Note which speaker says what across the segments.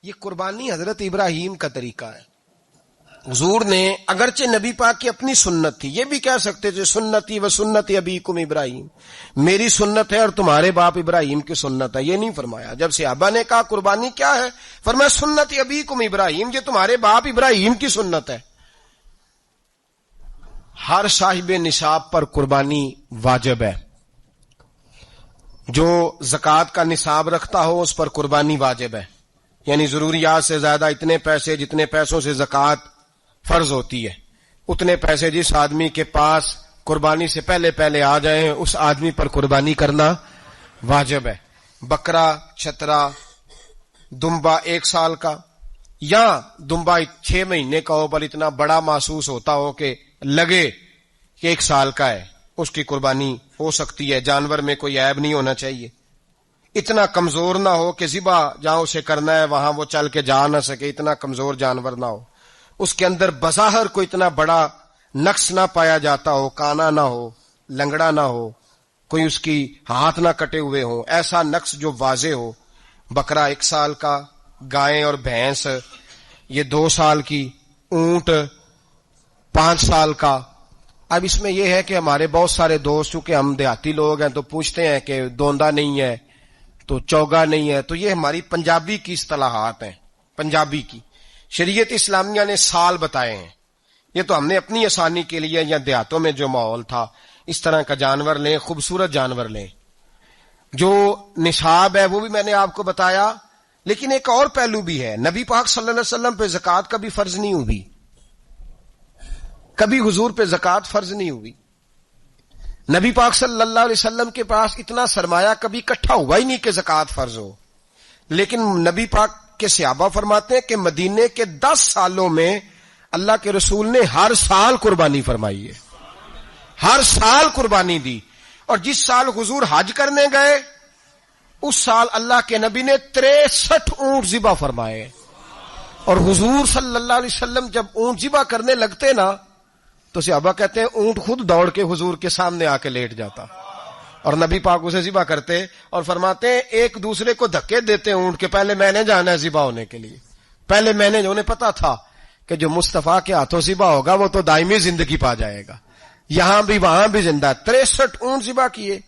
Speaker 1: یہ قربانی حضرت ابراہیم کا طریقہ ہے. حضور نے اگرچہ نبی پاک کی اپنی سنت تھی، یہ بھی کہہ سکتے تھے سنتی و سنت ابیکم ابراہیم، میری سنت ہے اور تمہارے باپ ابراہیم کی سنت ہے. یہ نہیں فرمایا. جب صحابہ نے کہا قربانی کیا ہے، فرمایا سنت ابیکم ابراہیم، یہ تمہارے باپ ابراہیم کی سنت ہے. ہر صاحب نصاب پر قربانی واجب ہے. جو زکوٰۃ کا نصاب رکھتا ہو اس پر قربانی واجب ہے، یعنی ضروریات سے زیادہ اتنے پیسے جتنے پیسوں سے زکوٰۃ فرض ہوتی ہے، اتنے پیسے جس آدمی کے پاس قربانی سے پہلے آ جائیں اس آدمی پر قربانی کرنا واجب ہے. بکرا، چھترا، دمبا 1 سال کا یا دمبا 6 مہینے کا ہو پر اتنا بڑا محسوس ہوتا ہو کہ لگے کہ 1 سال کا ہے، اس کی قربانی ہو سکتی ہے. جانور میں کوئی عیب نہیں ہونا چاہیے، اتنا کمزور نہ ہو کہ ذبح جہاں اسے کرنا ہے وہاں وہ چل کے جا نہ سکے، اتنا کمزور جانور نہ ہو، اس کے اندر بظاہر کوئی اتنا بڑا نقص نہ پایا جاتا ہو، کانا نہ ہو، لنگڑا نہ ہو، کوئی اس کی ہاتھ نہ کٹے ہوئے ہوں، ایسا نقص جو واضح ہو. بکرا 1 سال کا، گائیں اور بھینس یہ 2 سال کی، اونٹ 5 سال کا. اب اس میں یہ ہے کہ ہمارے بہت سارے دوست چونکہ ہم دیہاتی لوگ ہیں تو پوچھتے ہیں کہ دوندا نہیں ہے تو چوگا نہیں ہے، تو یہ ہماری پنجابی کی اصطلاحات ہیں، پنجابی کی. شریعت اسلامیہ نے سال بتائے ہیں، یہ تو ہم نے اپنی آسانی کے لیے یا دیہاتوں میں جو ماحول تھا اس طرح کا جانور لیں، خوبصورت جانور لیں. جو نصاب ہے وہ بھی میں نے آپ کو بتایا، لیکن ایک اور پہلو بھی ہے. نبی پاک صلی اللہ علیہ وسلم پہ زکوٰۃ کبھی فرض نہیں ہوئی، کبھی حضور پہ زکوٰۃ فرض نہیں ہوئی. نبی پاک صلی اللہ علیہ وسلم کے پاس اتنا سرمایہ کبھی اکٹھا ہوا ہی نہیں کہ زکوٰۃ فرض ہو. لیکن نبی پاک کے صحابہ فرماتے ہیں کہ مدینے کے 10 سالوں میں اللہ کے رسول نے ہر سال قربانی فرمائی ہے، ہر سال قربانی دی. اور جس سال حضور حج کرنے گئے اس سال اللہ کے نبی نے 63 اونٹ ذبح فرمائے. اور حضور صلی اللہ علیہ وسلم جب اونٹ ذبح کرنے لگتے نا تو صحابہ کہتے ہیں اونٹ خود دوڑ کے حضور کے سامنے آ کے لیٹ جاتا اور نبی پاک اسے ذبح کرتے اور فرماتے ہیں ایک دوسرے کو دھکے دیتے اونٹ کے، پہلے میں نے جانا ہے ذبح ہونے کے لیے، پہلے میں نے. انہیں پتا تھا کہ جو مصطفیٰ کے ہاتھوں ذبح ہوگا وہ تو دائمی زندگی پا جائے گا، یہاں بھی وہاں بھی زندہ. 63 اونٹ ذبح کیے.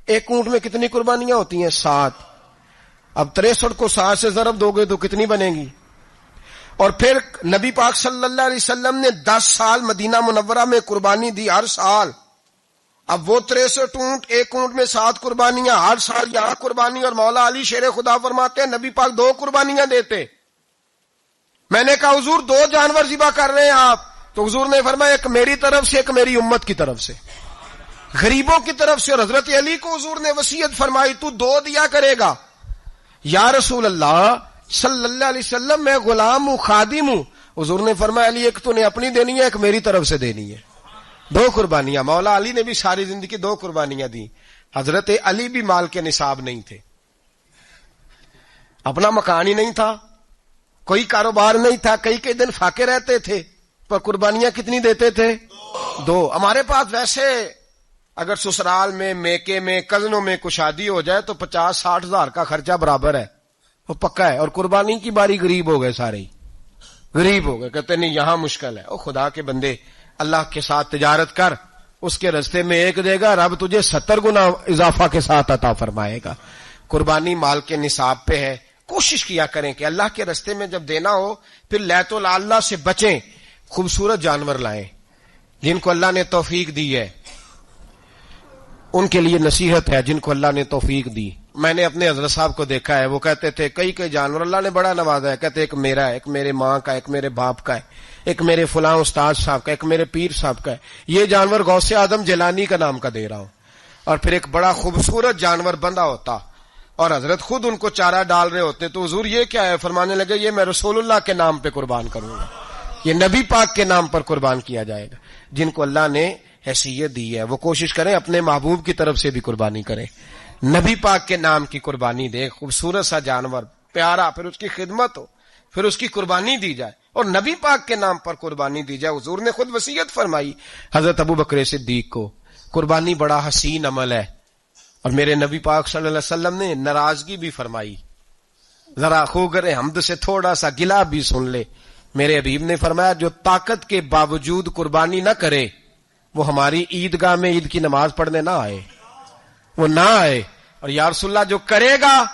Speaker 1: ایک اونٹ میں کتنی قربانیاں ہوتی ہیں؟ 7. اب 63 کو 7 سے ضرب دو گے تو کتنی بنے گی؟ اور پھر نبی پاک صلی اللہ علیہ وسلم نے 10 سال مدینہ منورہ میں قربانی دی ہر سال. اب وہ 63 اونٹ، ایک اونٹ میں 7 قربانیاں، ہر سال یہاں قربانی. اور مولا علی شیر خدا فرماتے ہیں نبی پاک 2 قربانیاں دیتے. میں نے کہا حضور 2 جانور ذبح کر رہے ہیں آپ، تو حضور نے فرمایا ایک میری طرف سے ایک میری امت کی طرف سے، غریبوں کی طرف سے. اور حضرت علی کو حضور نے وصیت فرمائی تو 2 دیا کرے گا. یا رسول اللہ صلی اللہ علیہ وسلم میں غلام ہوں، خادم ہوں. حضور نے فرمایا علی ایک تو نے اپنی دینی ہے، ایک میری طرف سے دینی ہے. 2 قربانیاں. مولا علی نے بھی ساری زندگی 2 قربانیاں دی. حضرت علی بھی مال کے نصاب نہیں تھے، اپنا مکان ہی نہیں تھا، کوئی کاروبار نہیں تھا، کئی دن فاقے رہتے تھے، پر قربانیاں کتنی دیتے تھے؟ 2. ہمارے پاس ویسے اگر سسرال میں، میکے میں، کزنوں میں کچھ شادی ہو جائے تو 50-60 ہزار کا خرچہ برابر ہے، وہ پکا ہے. اور قربانی کی باری غریب ہو گئے، سارے ہی غریب ہو گئے. کہتے نہیں یہاں مشکل ہے. او خدا کے بندے، اللہ کے ساتھ تجارت کر، اس کے رستے میں 1 دے گا، رب تجھے 70 گنا اضافہ کے ساتھ عطا فرمائے گا. قربانی مال کے نصاب پہ ہے. کوشش کیا کریں کہ اللہ کے رستے میں جب دینا ہو پھر لیت اللہ سے بچیں، خوبصورت جانور لائیں. جن کو اللہ نے توفیق دی ہے ان کے لیے نصیحت ہے، جن کو اللہ نے توفیق دی. میں نے اپنے حضرت صاحب کو دیکھا ہے، وہ کہتے تھے کئی جانور اللہ نے بڑا نوازا ہے. کہتے ایک میرا ہے، ایک میرے ماں کا، ایک میرے باپ کا ہے، ایک میرے فلاں استاد صاحب کا، ایک میرے پیر صاحب کا ہے. یہ جانور غوث اعظم جیلانی کا نام کا دے رہا ہوں. اور پھر ایک بڑا خوبصورت جانور بندھا ہوتا اور حضرت خود ان کو چارہ ڈال رہے ہوتے. تو حضور یہ کیا ہے؟ فرمانے لگے یہ میں رسول اللہ کے نام پہ قربان کروں گا، یہ نبی پاک کے نام پر قربان کیا جائے گا. جن کو اللہ نے حیثیت دی ہے وہ کوشش کریں اپنے محبوب کی طرف سے بھی قربانی کریں، نبی پاک کے نام کی قربانی دے. خوبصورت سا جانور پیارا، پھر اس کی خدمت ہو، پھر اس کی قربانی دی جائے اور نبی پاک کے نام پر قربانی دی جائے. حضور نے خود وصیت فرمائی حضرت ابو بکر صدیق کو، قربانی بڑا حسین عمل ہے. اور میرے نبی پاک صلی اللہ علیہ وسلم نے ناراضگی بھی فرمائی، ذرا خوگر حمد سے تھوڑا سا گلا بھی سن لے. میرے حبیب نے فرمایا جو طاقت کے باوجود قربانی نہ کرے وہ ہماری عیدگاہ میں عید کی نماز پڑھنے نہ آئے، وہ نہ آئے. اور یا رسول اللہ جو کرے گا،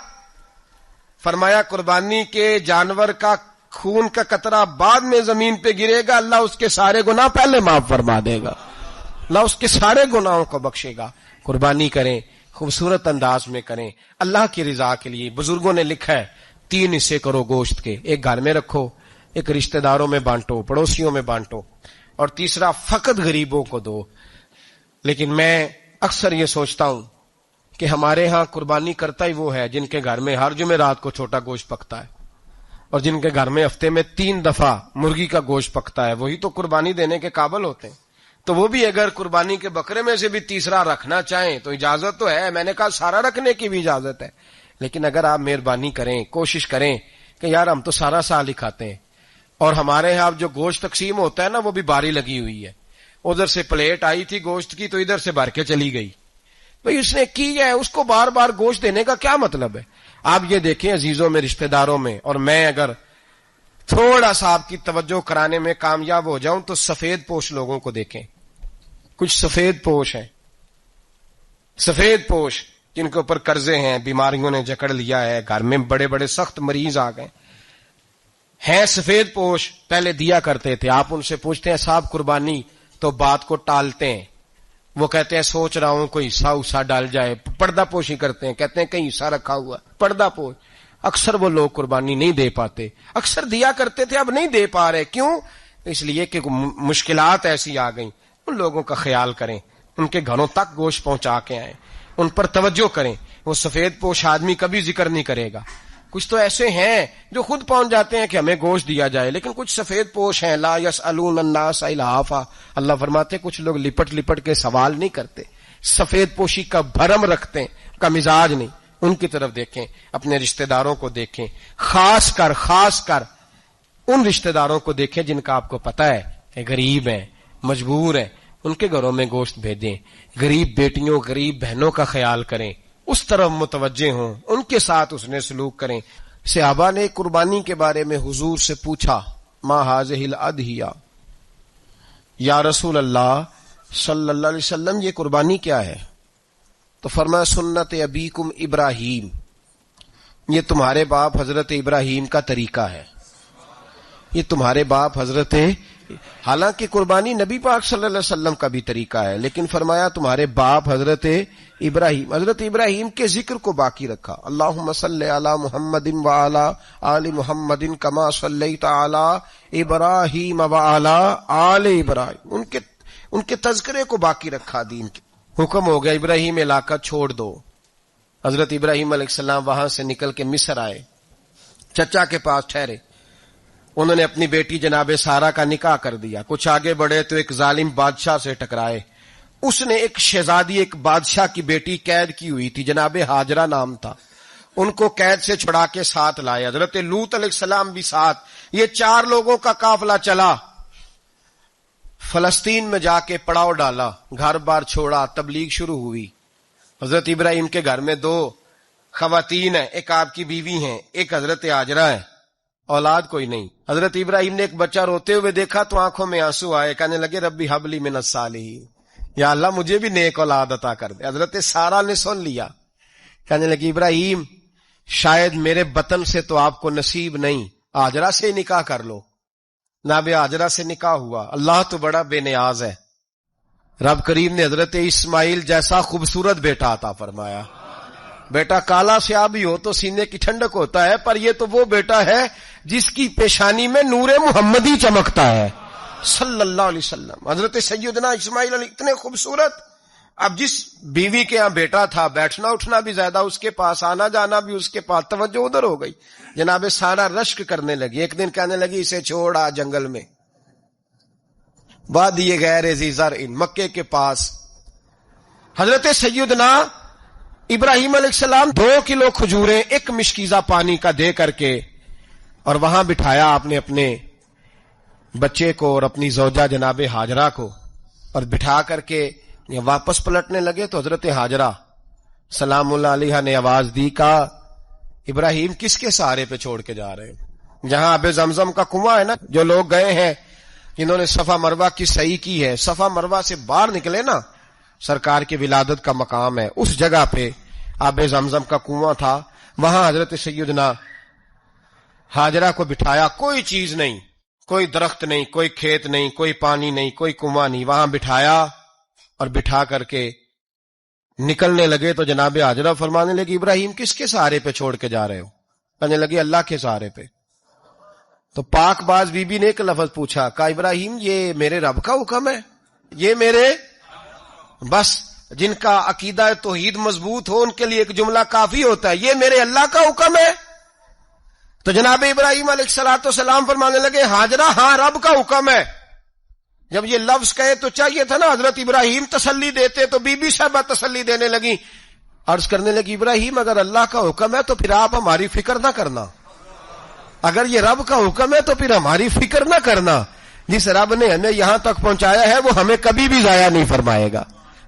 Speaker 1: فرمایا قربانی کے جانور کا خون کا قطرہ بعد میں زمین پہ گرے گا، اللہ اس کے سارے گناہ پہلے معاف فرما دے گا، اللہ اس کے سارے گناہوں کو بخشے گا. قربانی کریں، خوبصورت انداز میں کریں، اللہ کی رضا کے لیے. بزرگوں نے لکھا ہے 3 حصے کرو گوشت کے، ایک گھر میں رکھو، ایک رشتہ داروں میں بانٹو، پڑوسیوں میں بانٹو، اور تیسرا فقط غریبوں کو دو. لیکن میں اکثر یہ سوچتا ہوں کہ ہمارے ہاں قربانی کرتا ہی وہ ہے جن کے گھر میں ہر جمعرات کو چھوٹا گوشت پکتا ہے، اور جن کے گھر میں ہفتے میں 3 دفعہ مرغی کا گوشت پکتا ہے، وہی تو قربانی دینے کے قابل ہوتے ہیں. تو وہ بھی اگر قربانی کے بکرے میں سے بھی تیسرا رکھنا چاہیں تو اجازت تو ہے، میں نے کہا سارا رکھنے کی بھی اجازت ہے. لیکن اگر آپ مہربانی کریں، کوشش کریں کہ یار ہم تو سارا سال ہی کھاتے ہیں، اور ہمارے ہاں جو گوشت تقسیم ہوتا ہے نا وہ بھی باری لگی ہوئی ہے، ادھر سے پلیٹ آئی تھی گوشت کی تو ادھر سے بھر کے چلی گئی. بھئی اس نے کی ہے، اس کو بار بار گوشت دینے کا کیا مطلب ہے؟ آپ یہ دیکھیں عزیزوں میں، رشتہ داروں میں، اور میں اگر تھوڑا سا آپ کی توجہ کرانے میں کامیاب ہو جاؤں تو سفید پوش لوگوں کو دیکھیں. کچھ سفید پوش ہیں، سفید پوش جن کے اوپر قرضے ہیں، بیماریوں نے جکڑ لیا ہے، گھر میں بڑے بڑے سخت مریض آ گئے ہیں. سفید پوش پہلے دیا کرتے تھے. آپ ان سے پوچھتے ہیں صاحب قربانی، تو بات کو ٹالتے ہیں. وہ کہتے ہیں سوچ رہا ہوں کوئی حصہ ڈال جائے. پردہ پوشی کرتے ہیں، کہتے ہیں کہیں حصہ رکھا ہوا، پردہ پوش. اکثر وہ لوگ قربانی نہیں دے پاتے. اکثر دیا کرتے تھے، اب نہیں دے پا رہے. کیوں؟ اس لیے کہ مشکلات ایسی آ گئیں. ان لوگوں کا خیال کریں، ان کے گھروں تک گوشت پہنچا کے آئیں، ان پر توجہ کریں. وہ سفید پوش آدمی کبھی ذکر نہیں کرے گا. کچھ تو ایسے ہیں جو خود پہنچ جاتے ہیں کہ ہمیں گوشت دیا جائے، لیکن کچھ سفید پوش ہیں لا یسألون الناس الحافا. اللہ فرماتے کچھ لوگ لپٹ لپٹ کے سوال نہیں کرتے، سفید پوشی کا بھرم رکھتے ہیں، کا مزاج نہیں. ان کی طرف دیکھیں، اپنے رشتہ داروں کو دیکھیں، خاص کر ان رشتہ داروں کو دیکھیں جن کا آپ کو پتہ ہے کہ غریب ہیں، مجبور ہیں، ان کے گھروں میں گوشت بھیجیں. غریب بیٹیوں، غریب بہنوں کا خیال کریں، اس طرف متوجہ ہوں، ان کے ساتھ اس نے سلوک کریں. صحابہ نے قربانی کے بارے میں حضور سے پوچھا ما ہذہ الاضحیہ، یا رسول اللہ صلی اللہ علیہ وسلم یہ قربانی کیا ہے؟ تو فرمایا سنت ابیکم ابراہیم، یہ تمہارے باپ حضرت ابراہیم کا طریقہ ہے، یہ تمہارے باپ حضرت، حالانکہ قربانی نبی پاک صلی اللہ علیہ وسلم کا بھی طریقہ ہے، لیکن فرمایا تمہارے باپ حضرت ابراہیم، حضرت ابراہیم کے ذکر کو باقی رکھا. اللہم صلی علی محمد وعلی آل محمد کما صلیت علی ابراہیم وعلی آل ابراہیم، ان کے تذکرے کو باقی رکھا. دین کے حکم ہو گیا ابراہیم علاقہ چھوڑ دو. حضرت ابراہیم علیہ السلام وہاں سے نکل کے مصر آئے، چچا کے پاس ٹھہرے. انہوں نے اپنی بیٹی جناب سارہ کا نکاح کر دیا. کچھ آگے بڑھے تو ایک ظالم بادشاہ سے ٹکرائے. اس نے ایک شہزادی، ایک بادشاہ کی بیٹی قید کی ہوئی تھی، جناب ہاجرہ نام تھا. ان کو قید سے چھڑا کے ساتھ لائے. حضرت لوط علیہ السلام بھی ساتھ. یہ 4 لوگوں کا قافلہ چلا، فلسطین میں جا کے پڑاؤ ڈالا، گھر بار چھوڑا، تبلیغ شروع ہوئی. حضرت ابراہیم کے گھر میں 2 خواتین ہیں، ایک آپ کی بیوی ہیں، ایک حضرت ہاجرہ ہے. اولاد کوئی نہیں. حضرت ابراہیم نے ایک بچہ روتے ہوئے دیکھا تو آنکھوں میں آنسو آئے، کہنے لگے ربی حب لی من الصالحین، یا اللہ مجھے بھی نیک اولاد عطا کر دے. حضرت سارہ نے سن لیا، کہنے لگی ابراہیم شاید میرے بطن سے تو آپ کو نصیب نہیں، ہاجرہ سے نکاح کر لو. جناب ہاجرہ سے نکاح ہوا. اللہ تو بڑا بے نیاز ہے، رب کریم نے حضرت اسماعیل جیسا خوبصورت بیٹا عطا فرمایا. بیٹا کالا سیاہ بھی ہو تو سینے کی ٹھنڈک ہوتا ہے، پر یہ تو وہ بیٹا ہے جس کی پیشانی میں نور محمدی چمکتا ہے صلی اللہ علیہ وسلم. حضرت سیدنا اسماعیل علیہ اتنے خوبصورت. اب جس بیوی کے ہاں بیٹا تھا، بیٹھنا اٹھنا بھی زیادہ اس کے پاس، آنا جانا بھی اس کے پاس، توجہ ادھر ہو گئی. جناب سارہ رشک کرنے لگی. ایک دن کہنے لگی اسے چھوڑ آ جنگل میں، وادی غیر ذی زرع، مکے کے پاس. حضرت سیدنا ابراہیم علیہ السلام 2 کلو کھجوریں 1 مشکیزہ پانی کا دے کر کے، اور وہاں بٹھایا آپ نے اپنے بچے کو اور اپنی زوجہ جناب ہاجرہ کو، اور بٹھا کر کے واپس پلٹنے لگے تو حضرت ہاجرہ سلام اللہ علیہ نے آواز دی، کہا ابراہیم کس کے سہارے پہ چھوڑ کے جا رہے ہیں؟ جہاں آب زمزم کا کنواں ہے نا، جو لوگ گئے ہیں جنہوں نے صفا مروہ کی صحیح کی ہے، صفا مروہ سے باہر نکلے نا، سرکار کی ولادت کا مقام ہے، اس جگہ پہ آب زمزم کا کنواں تھا، وہاں حضرت سیدنا ہاجرہ کو بٹھایا، کوئی چیز نہیں، کوئی درخت نہیں، کوئی کھیت نہیں، کوئی پانی نہیں، کوئی کنواں نہیں، وہاں بٹھایا اور بٹھا کر کے نکلنے لگے تو جناب ہاجرہ فرمانے لگی ابراہیم کس کے سہارے پہ چھوڑ کے جا رہے ہو؟ کہنے لگے اللہ کے سہارے پہ۔ تو پاک باز بی بی نے ایک لفظ پوچھا، کہا ابراہیم یہ میرے رب کا حکم ہے، یہ میرے، بس جن کا عقیدہ توحید مضبوط ہو ان کے لیے ایک جملہ کافی ہوتا ہے، یہ میرے اللہ کا حکم ہے۔ تو جناب ابراہیم علیہ السلام فرمانے لگے ہاجرہ ہاں رب کا حکم ہے۔ جب یہ لفظ کہے تو چاہیے تھا نا حضرت ابراہیم تسلی دیتے، تو بی بی صاحبہ تسلی دینے لگی، عرض کرنے لگی ابراہیم اگر اللہ کا حکم ہے تو پھر آپ ہماری فکر نہ کرنا، اگر یہ رب کا حکم ہے تو پھر ہماری فکر نہ کرنا، جس رب نے ہمیں یہاں تک پہنچایا ہے وہ ہمیں کبھی بھی ضائع نہیں فرمائے گا،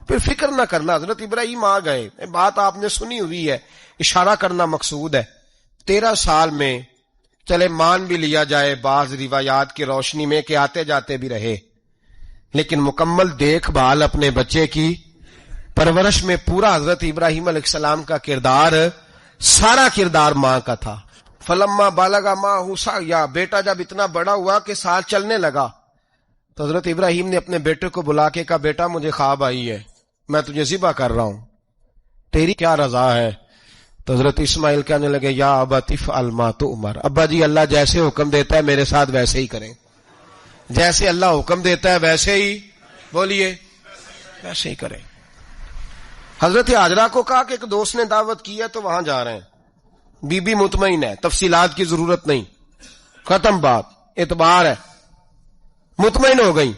Speaker 1: پھر فکر نہ کرنا۔ حضرت ابراہیم آ گئے، بات آپ نے سنی ہوئی ہے، اشارہ کرنا مقصود ہے۔ 13 سال میں چلے مان بھی لیا جائے بعض روایات کی روشنی میں کہ آتے جاتے بھی رہے، لیکن مکمل دیکھ بھال اپنے بچے کی پرورش میں پورا حضرت ابراہیم علیہ السلام کا کردار، سارا کردار ماں کا تھا۔ فلما بالغ معہ سعیا، بیٹا جب اتنا بڑا ہوا کہ ساتھ چلنے لگا تو حضرت ابراہیم نے اپنے بیٹے کو بلا کے کہا بیٹا مجھے خواب آئی ہے، میں تجھے ذبح کر رہا ہوں، تیری کیا رضا ہے؟ تو حضرت اسماعیل کہنے لگے یا ابت افعل ما تؤمر، ابا جی اللہ جیسے حکم دیتا ہے میرے ساتھ ویسے ہی کریں، جیسے اللہ حکم دیتا ہے ویسے ہی، بولیے ویسے ہی کریں۔ حضرت ہاجرہ کو کہا کہ ایک دوست نے دعوت کی ہے تو وہاں جا رہے ہیں، بی بی مطمئن ہے، تفصیلات کی ضرورت نہیں، ختم بات، اعتبار ہے، مطمئن ہو گئی۔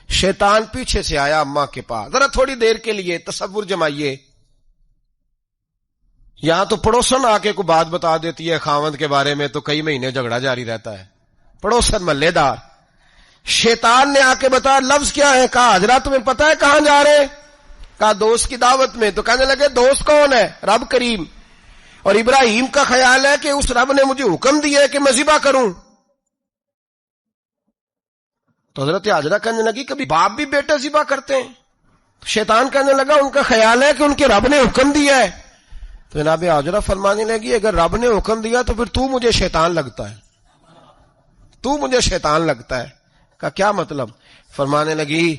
Speaker 1: شیطان پیچھے سے آیا اماں کے پاس، ذرا تھوڑی دیر کے لیے تصور جمائیے، یہاں تو پڑوسن آ کے کوئی بات بتا دیتی ہے خاوند کے بارے میں تو کئی مہینے جھگڑا جاری رہتا ہے، پڑوسن محلے دار۔ شیطان نے آ کے بتایا لفظ کیا ہے؟ کہا حاجرہ تمہیں پتا ہے کہاں جا رہے ہیں؟ کہا دوست کی دعوت میں۔ تو کہنے لگے دوست کون ہے؟ رب کریم، اور ابراہیم کا خیال ہے کہ اس رب نے مجھے حکم دیا ہے کہ میں ذبح کروں۔ تو حضرت ہاجرہ کہنے لگی کبھی باپ بھی بیٹا ذبح کرتے ہیں؟ شیطان کہنے لگا ان کا خیال ہے کہ ان کے رب نے حکم دیا ہے۔ تو جناب ہاجرہ فرمانے لگی اگر رب نے حکم دیا تو پھر تو مجھے شیطان لگتا ہے، تو مجھے شیطان لگتا ہے۔ کا کیا مطلب؟ فرمانے لگی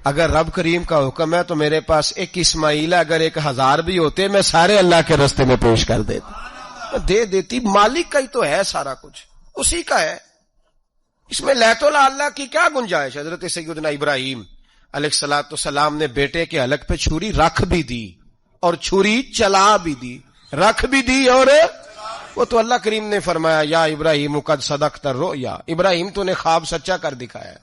Speaker 1: اگر رب کریم کا حکم ہے تو میرے پاس ایک اسماعیل ہے، اگر 1000 بھی ہوتے میں سارے اللہ کے راستے میں پیش کر دیتا، دے دیتی، مالک کا ہی تو ہے سارا کچھ، اسی کا ہے، اس میں لیت اللہ کی کیا گنجائش؟ حضرت سیدنا ابراہیم علیہ السلام نے بیٹے کے حلق پہ چھری رکھ بھی دی اور چھری چلا بھی دی، رکھ بھی دی، اور وہ تو اللہ کریم نے فرمایا یا ابراہیم قد صدقت الرؤیا، ابراہیم تو نے خواب سچا کر دکھایا ہے،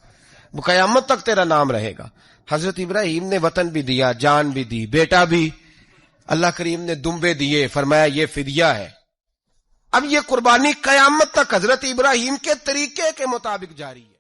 Speaker 1: وہ قیامت تک تیرا نام رہے گا۔ حضرت ابراہیم نے وطن بھی دیا، جان بھی دی، بیٹا بھی، اللہ کریم نے دمبے دیے، فرمایا یہ فدیہ ہے۔ اب یہ قربانی قیامت تک حضرت ابراہیم کے طریقے کے مطابق جاری ہے۔